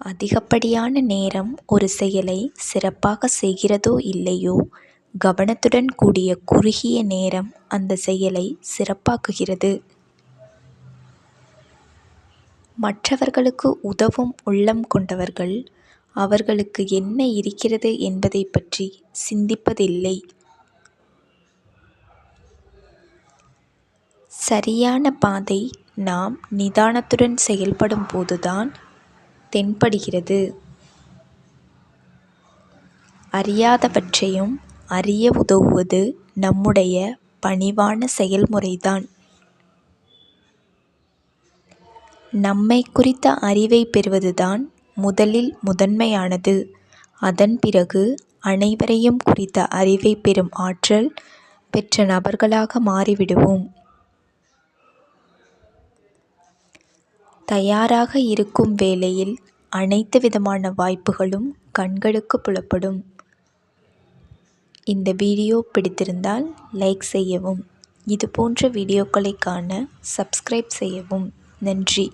அதிகப்படியான நேரம் ஒரு செயலை சிறப்பாக செய்கிறதோ இல்லையோ, கவனத்துடன் கூடிய குறுகிய நேரம் அந்த செயலை சிறப்பாக்குகிறது. மற்றவர்களுக்கு உதவும் உள்ளம் கொண்டவர்கள் அவர்களுக்கு என்ன இருக்கிறது என்பதை பற்றி சிந்திப்பதில்லை. சரியான பாதை நாம் நிதானத்துடன் செயல்படும் போதுதான் தென்படுகிறது. அறியாதவற்றையும் அறிய உதவுவது நம்முடைய பணிவான செயல்முறைதான். நம்மை குறித்த அறிவை பெறுவதுதான் முதலில் முதன்மையானது. அதன் பிறகு அனைவரையும் குறித்த அறிவை பெறும் ஆற்றல் பெற்ற நபர்களாக மாறிவிடுவோம். தயாராக இருக்கும் வேளையில் அனைத்து விதமான வாய்ப்புகளும் கண்களுக்கு புலப்படும். இந்த வீடியோ பிடித்திருந்தால் லைக் செய்யவும். இது போன்ற வீடியோக்களை காண சப்ஸ்கிரைப் செய்யவும். நன்றி.